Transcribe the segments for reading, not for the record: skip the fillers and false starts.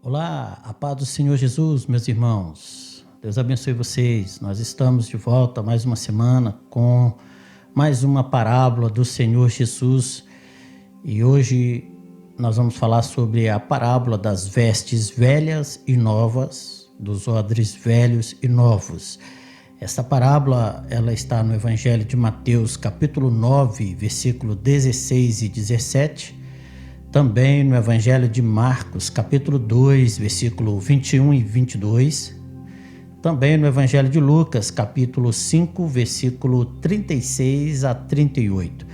Olá, a paz do Senhor Jesus, meus irmãos. Deus abençoe vocês. Nós estamos de volta mais uma semana com mais uma parábola do Senhor Jesus. E hoje nós vamos falar sobre a parábola das vestes velhas e novas, dos odres velhos e novos. Esta parábola ela está no Evangelho de Mateus, capítulo 9, versículo 16 e 17. Também no Evangelho de Marcos, capítulo 2, versículo 21 e 22. Também no Evangelho de Lucas, capítulo 5, versículo 36 a 38.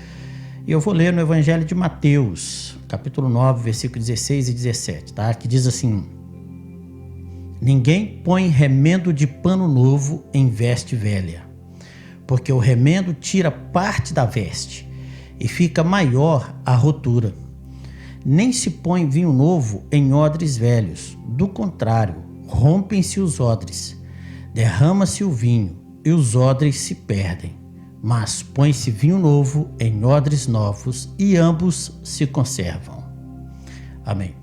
E eu vou ler no Evangelho de Mateus, capítulo 9, versículo 16 e 17, tá? Que diz assim: Ninguém põe remendo de pano novo em veste velha, porque o remendo tira parte da veste e fica maior a rotura. Nem se põe vinho novo em odres velhos, do contrário, rompem-se os odres, derrama-se o vinho e os odres se perdem. Mas põe-se vinho novo em odres novos e ambos se conservam. Amém.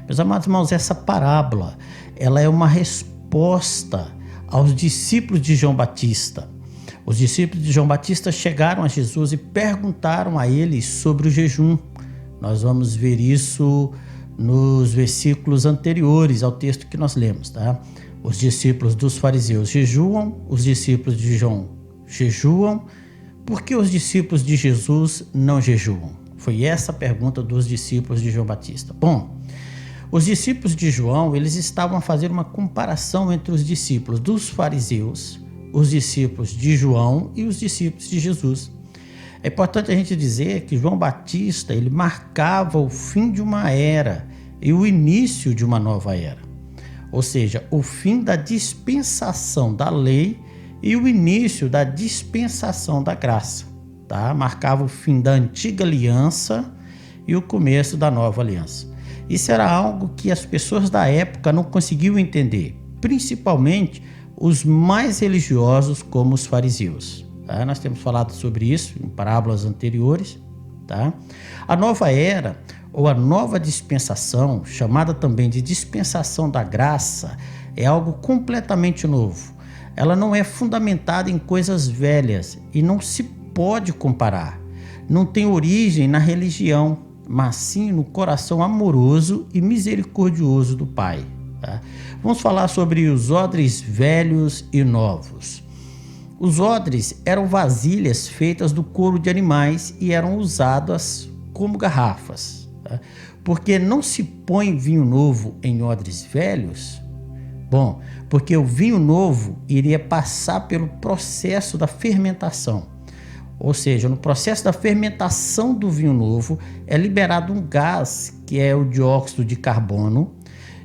Meus amados irmãos, essa parábola ela é uma resposta aos discípulos de João Batista. Os discípulos de João Batista chegaram a Jesus e perguntaram a ele sobre o jejum. Nós vamos ver isso nos versículos anteriores ao texto que nós lemos, tá? Os discípulos dos fariseus jejuam, os discípulos de João jejuam. Por que os discípulos de Jesus não jejuam? Foi essa a pergunta dos discípulos de João Batista. Bom, os discípulos de João, eles estavam a fazer uma comparação entre os discípulos dos fariseus, os discípulos de João e os discípulos de Jesus. É importante a gente dizer que João Batista ele marcava o fim de uma era e o início de uma nova era. Ou seja, o fim da dispensação da lei e o início da dispensação da graça. Tá? Marcava o fim da antiga aliança e o começo da nova aliança. Isso era algo que as pessoas da época não conseguiam entender, principalmente os mais religiosos como os fariseus. Tá? Nós temos falado sobre isso em parábolas anteriores. Tá? A nova era, ou a nova dispensação, chamada também de dispensação da graça, é algo completamente novo. Ela não é fundamentada em coisas velhas e não se pode comparar. Não tem origem na religião, mas sim no coração amoroso e misericordioso do Pai. Tá? Vamos falar sobre os odres velhos e novos. Os odres eram vasilhas feitas do couro de animais e eram usadas como garrafas. Tá? Porque não se põe vinho novo em odres velhos? Bom, porque o vinho novo iria passar pelo processo da fermentação. Ou seja, no processo da fermentação do vinho novo é liberado um gás que é o dióxido de carbono.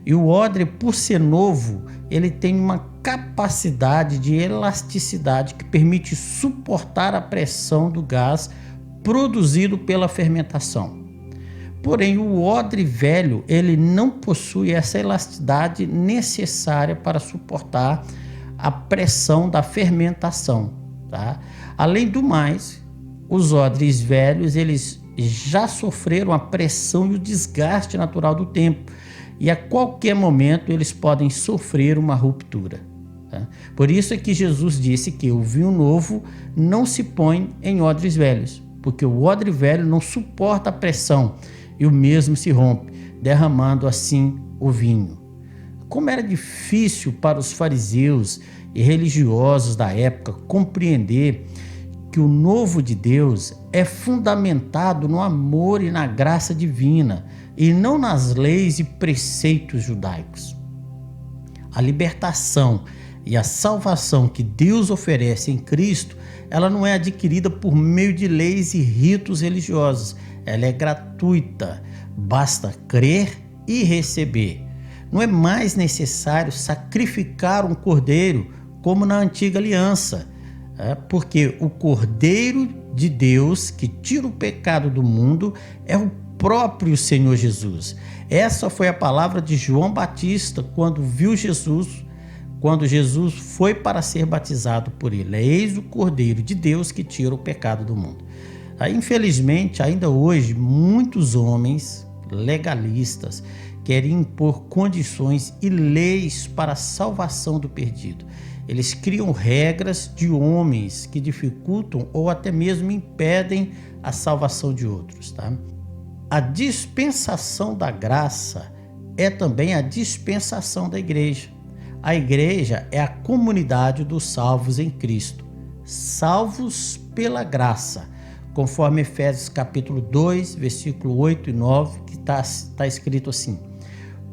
E o odre, por ser novo, ele tem uma capacidade de elasticidade que permite suportar a pressão do gás produzido pela fermentação. Porém, o odre velho, ele não possui essa elasticidade necessária para suportar a pressão da fermentação. Tá? Além do mais, os odres velhos, eles já sofreram a pressão e o desgaste natural do tempo. E a qualquer momento eles podem sofrer uma ruptura. Tá? Por isso é que Jesus disse que o vinho novo não se põe em odres velhos, porque o odre velho não suporta a pressão e o mesmo se rompe, derramando assim o vinho. Como era difícil para os fariseus e religiosos da época compreender que o novo de Deus é fundamentado no amor e na graça divina, e não nas leis e preceitos judaicos. A libertação e a salvação que Deus oferece em Cristo, ela não é adquirida por meio de leis e ritos religiosos. Ela é gratuita, basta crer e receber. Não é mais necessário sacrificar um cordeiro como na antiga aliança, porque o Cordeiro de Deus que tira o pecado do mundo é o próprio Senhor Jesus. Essa foi a palavra de João Batista quando viu Jesus, quando Jesus foi para ser batizado por ele. Eis o Cordeiro de Deus que tira o pecado do mundo. Infelizmente, ainda hoje, muitos homens legalistas querem impor condições e leis para a salvação do perdido. Eles criam regras de homens que dificultam ou até mesmo impedem a salvação de outros, tá? A dispensação da graça é também a dispensação da igreja. A igreja é a comunidade dos salvos em Cristo, salvos pela graça, conforme Efésios capítulo 2, versículo 8 e 9, que está escrito assim: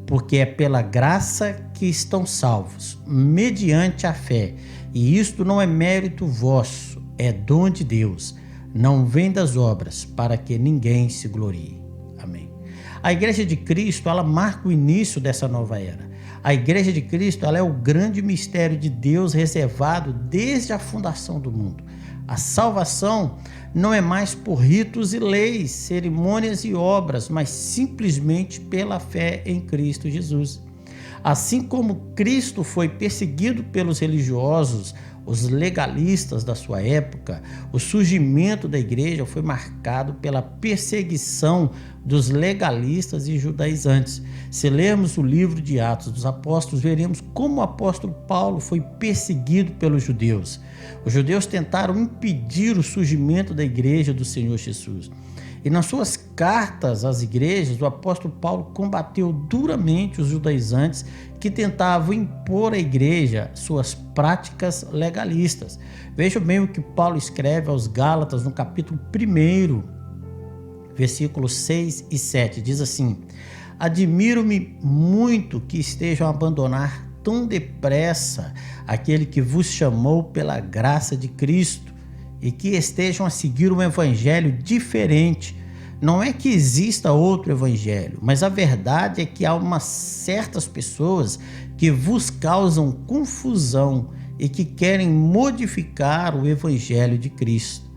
porque é pela graça que estão salvos, mediante a fé, e isto não é mérito vosso, é dom de Deus, não vem das obras, para que ninguém se glorie. Amém. A Igreja de Cristo, ela marca o início dessa nova era. A Igreja de Cristo, ela é o grande mistério de Deus reservado desde a fundação do mundo. A salvação não é mais por ritos e leis, cerimônias e obras, mas simplesmente pela fé em Cristo Jesus. Assim como Cristo foi perseguido pelos religiosos, os legalistas da sua época, o surgimento da igreja foi marcado pela perseguição dos legalistas e judaizantes. Se lermos o livro de Atos dos Apóstolos, veremos como o apóstolo Paulo foi perseguido pelos judeus. Os judeus tentaram impedir o surgimento da igreja do Senhor Jesus. E nas suas cartas às igrejas, o apóstolo Paulo combateu duramente os judaizantes que tentavam impor à igreja suas práticas legalistas. Vejam bem o que Paulo escreve aos Gálatas no capítulo 1, versículos 6 e 7. Diz assim: admiro-me muito que estejam a abandonar tão depressa aquele que vos chamou pela graça de Cristo e que estejam a seguir um evangelho diferente. Não é que exista outro evangelho, mas a verdade é que há umas certas pessoas que vos causam confusão e que querem modificar o evangelho de Cristo.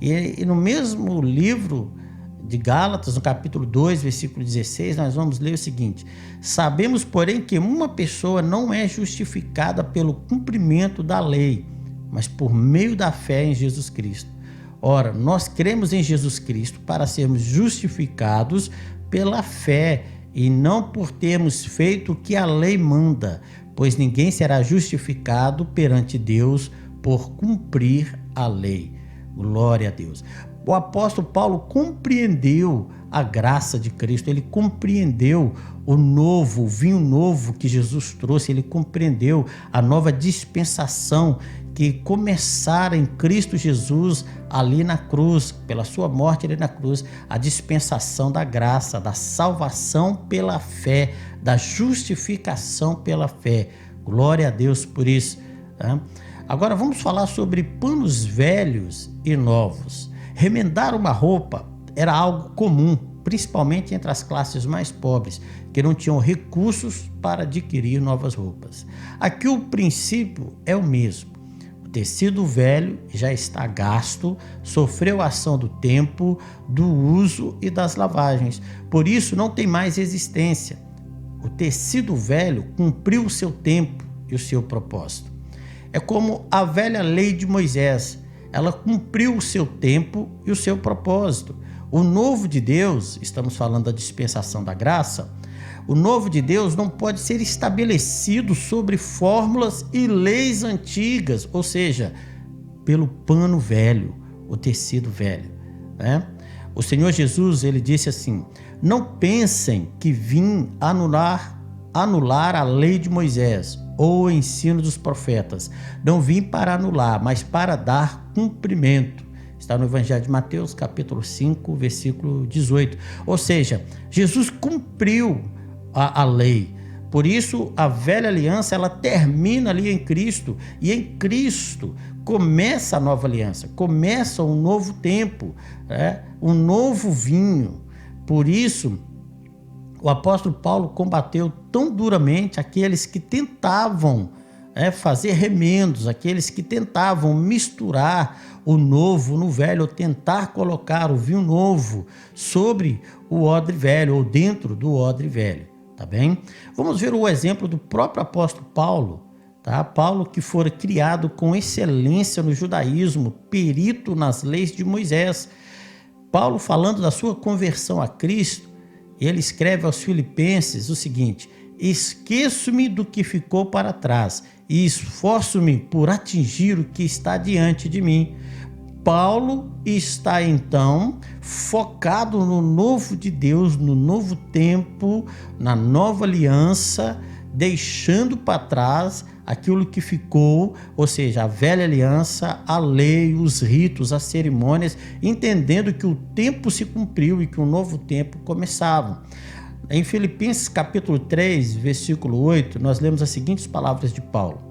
E no mesmo livro de Gálatas, no capítulo 2, versículo 16, nós vamos ler o seguinte: sabemos, porém, que uma pessoa não é justificada pelo cumprimento da lei, mas por meio da fé em Jesus Cristo. Ora, nós cremos em Jesus Cristo para sermos justificados pela fé e não por termos feito o que a lei manda, pois ninguém será justificado perante Deus por cumprir a lei. Glória a Deus. O apóstolo Paulo compreendeu a graça de Cristo, ele compreendeu o vinho novo que Jesus trouxe, ele compreendeu a nova dispensação que começara em Cristo Jesus ali na cruz, pela sua morte ali na cruz, a dispensação da graça, da salvação pela fé, da justificação pela fé. Glória a Deus por isso. Tá? Agora vamos falar sobre panos velhos e novos. Remendar uma roupa era algo comum, principalmente entre as classes mais pobres, que não tinham recursos para adquirir novas roupas. Aqui o princípio é o mesmo. O tecido velho já está gasto, sofreu a ação do tempo, do uso e das lavagens. Por isso não tem mais existência. O tecido velho cumpriu o seu tempo e o seu propósito. É como a velha lei de Moisés. Ela cumpriu o seu tempo e o seu propósito. O novo de Deus, estamos falando da dispensação da graça, o novo de Deus não pode ser estabelecido sobre fórmulas e leis antigas, ou seja, pelo pano velho, o tecido velho, né? O Senhor Jesus, ele disse assim: não pensem que vim anular a lei de Moisés ou o ensino dos profetas. Não vim para anular, mas para dar cumprimento. Está no Evangelho de Mateus, capítulo 5, versículo 18. Ou seja, Jesus cumpriu a lei. Por isso, a velha aliança, ela termina ali em Cristo. E em Cristo começa a nova aliança, começa um novo tempo, um novo vinho. Por isso, o apóstolo Paulo combateu tão duramente aqueles que tentavam fazer remendos, aqueles que tentavam misturar o novo no velho, ou tentar colocar o vinho novo sobre o odre velho, ou dentro do odre velho, tá bem? Vamos ver o exemplo do próprio apóstolo Paulo, tá? Paulo, que fora criado com excelência no judaísmo, perito nas leis de Moisés. Paulo, falando da sua conversão a Cristo, ele escreve aos Filipenses o seguinte: esqueço-me do que ficou para trás e esforço-me por atingir o que está diante de mim. Paulo está então focado no novo de Deus, no novo tempo, na nova aliança, deixando para trás aquilo que ficou, ou seja, a velha aliança, a lei, os ritos, as cerimônias, entendendo que o tempo se cumpriu e que um novo tempo começava. Em Filipenses capítulo 3, versículo 8, nós lemos as seguintes palavras de Paulo: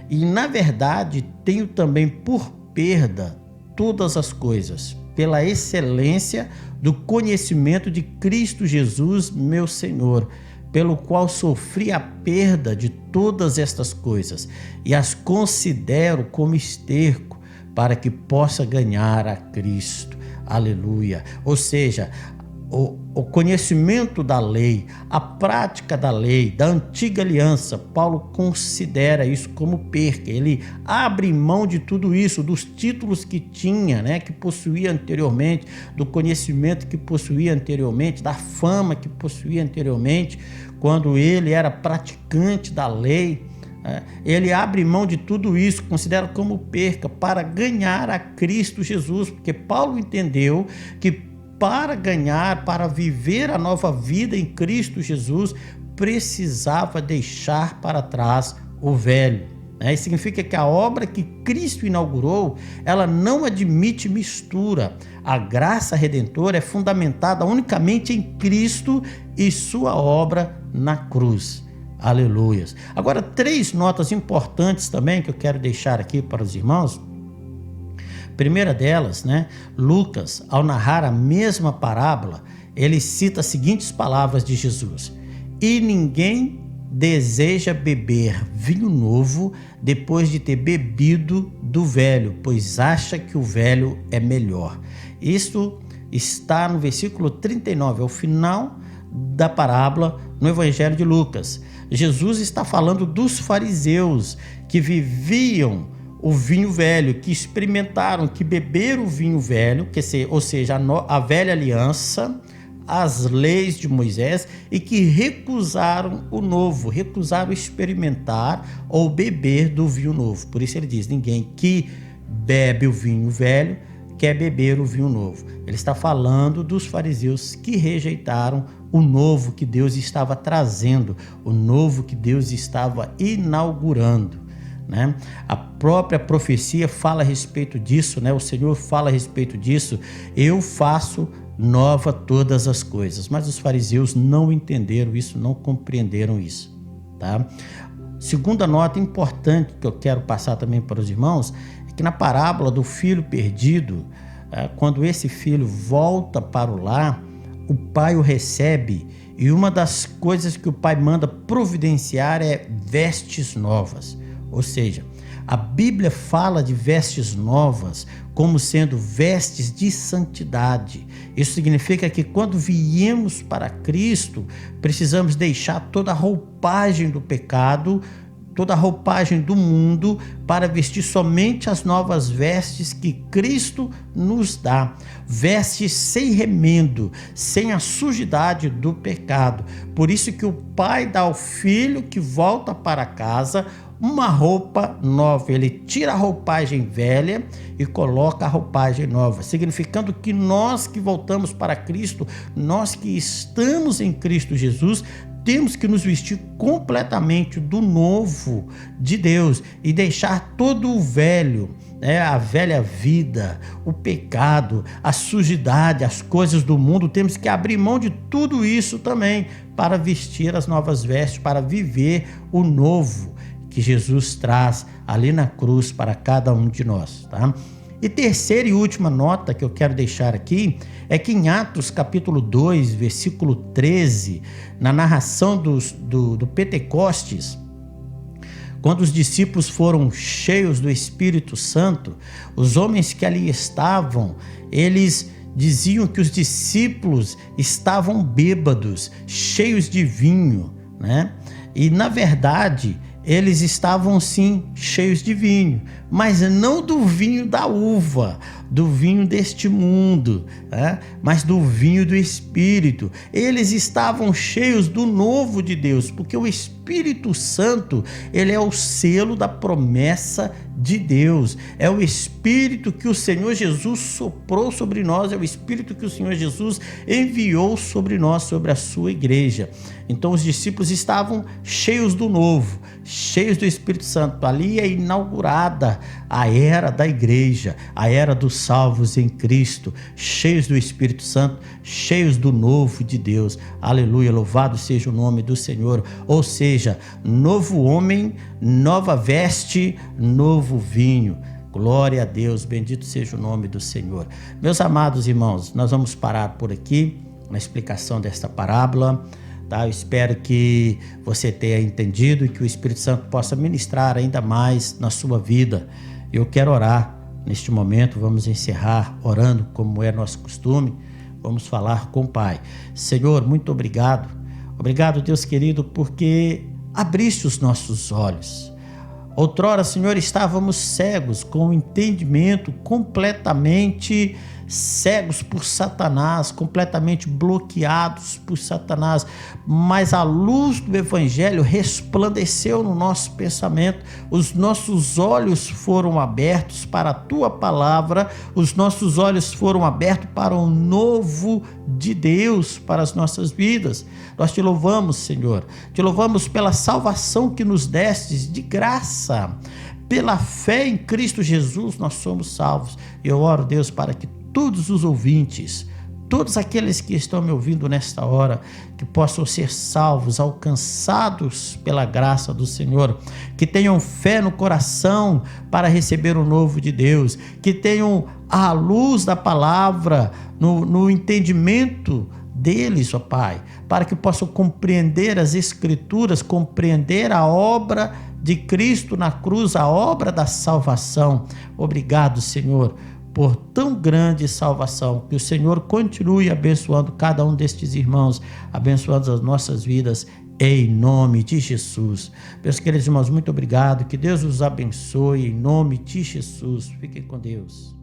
e na verdade tenho também por perda todas as coisas, pela excelência do conhecimento de Cristo Jesus, meu Senhor, pelo qual sofri a perda de todas estas coisas e as considero como esterco para que possa ganhar a Cristo. Aleluia. Ou seja, o conhecimento da lei, a prática da lei, da antiga aliança, Paulo considera isso como perca. Ele abre mão de tudo isso, dos títulos que tinha, que possuía anteriormente, do conhecimento que possuía anteriormente, da fama que possuía anteriormente, quando ele era praticante da lei. Ele abre mão de tudo isso, considera como perca, para ganhar a Cristo Jesus, porque Paulo entendeu que para ganhar, para viver a nova vida em Cristo Jesus, precisava deixar para trás o velho. Isso significa que a obra que Cristo inaugurou, ela não admite mistura. A graça redentora é fundamentada unicamente em Cristo e sua obra na cruz. Aleluias. Agora, 3 notas importantes também que eu quero deixar aqui para os irmãos. Primeira delas, Lucas, ao narrar a mesma parábola, ele cita as seguintes palavras de Jesus: e ninguém deseja beber vinho novo depois de ter bebido do velho, pois acha que o velho é melhor. Isto está no versículo 39, ao final da parábola no Evangelho de Lucas. Jesus está falando dos fariseus que viviam o vinho velho, que experimentaram, que beberam o vinho velho, ou seja, a velha aliança, as leis de Moisés, e que recusaram o novo, recusaram experimentar ou beber do vinho novo. Por isso ele diz: ninguém que bebe o vinho velho quer beber o vinho novo. Ele está falando dos fariseus que rejeitaram o novo que Deus estava trazendo, o novo que Deus estava inaugurando. A própria profecia fala a respeito disso, o Senhor fala a respeito disso: eu faço nova todas as coisas. Mas os fariseus não entenderam isso, não compreenderam isso, tá? Segunda nota importante que eu quero passar também para os irmãos é que na parábola do filho perdido, quando esse filho volta para o lar, o pai o recebe, e uma das coisas que o pai manda providenciar é vestes novas. Ou seja, a Bíblia fala de vestes novas como sendo vestes de santidade. Isso significa que quando viemos para Cristo, precisamos deixar toda a roupagem do pecado, toda a roupagem do mundo, para vestir somente as novas vestes que Cristo nos dá. Vestes sem remendo, sem a sujidade do pecado. Por isso que o pai dá ao filho que volta para casa uma roupa nova. Ele tira a roupagem velha e coloca a roupagem nova, significando que nós que voltamos para Cristo, nós que estamos em Cristo Jesus, temos que nos vestir completamente do novo de Deus e deixar todo o velho, a velha vida, o pecado, a sujidade, as coisas do mundo. Temos que abrir mão de tudo isso também para vestir as novas vestes, para viver o novo que Jesus traz ali na cruz para cada um de nós, tá? E terceira e última nota que eu quero deixar aqui é que em Atos capítulo 2, versículo 13, na narração do Pentecostes, quando os discípulos foram cheios do Espírito Santo, os homens que ali estavam, eles diziam que os discípulos estavam bêbados, cheios de vinho, E na verdade, eles estavam sim cheios de vinho, mas não do vinho da uva, do vinho deste mundo, né? Mas do vinho do Espírito. Eles estavam cheios do novo de Deus, porque o Espírito Santo, ele é o selo da promessa de Deus, é o Espírito que o Senhor Jesus soprou sobre nós, é o Espírito que o Senhor Jesus enviou sobre nós, sobre a sua igreja. Então os discípulos estavam cheios do novo, cheios do Espírito Santo. Ali é inaugurada a era da igreja, a era dos salvos em Cristo, cheios do Espírito Santo, cheios do novo de Deus. Aleluia, louvado seja o nome do Senhor. Ou seja, novo homem, nova veste, novo vinho. Glória a Deus, bendito seja o nome do Senhor. Meus amados irmãos, nós vamos parar por aqui na explicação desta parábola. Tá? Eu espero que você tenha entendido e que o Espírito Santo possa ministrar ainda mais na sua vida. Eu quero orar neste momento, vamos encerrar orando como é nosso costume, vamos falar com o Pai. Senhor, muito obrigado. Obrigado, Deus querido, porque abriste os nossos olhos. Outrora, Senhor, estávamos cegos, com o entendimento completamente cegos por Satanás, completamente bloqueados por Satanás, mas a luz do Evangelho resplandeceu no nosso pensamento, os nossos olhos foram abertos para a Tua Palavra, os nossos olhos foram abertos para o novo de Deus, para as nossas vidas. Nós Te louvamos, Senhor, Te louvamos pela salvação que nos destes de graça, pela fé em Cristo Jesus nós somos salvos. E eu oro, Deus, para que todos os ouvintes, todos aqueles que estão me ouvindo nesta hora, que possam ser salvos, alcançados pela graça do Senhor, que tenham fé no coração para receber o novo de Deus, que tenham a luz da palavra no entendimento deles, ó Pai, para que possam compreender as Escrituras, compreender a obra de Cristo na cruz, a obra da salvação. Obrigado, Senhor, por tão grande salvação. Que o Senhor continue abençoando cada um destes irmãos, abençoando as nossas vidas, em nome de Jesus. Meus queridos irmãos, muito obrigado. Que Deus os abençoe, em nome de Jesus. Fiquem com Deus.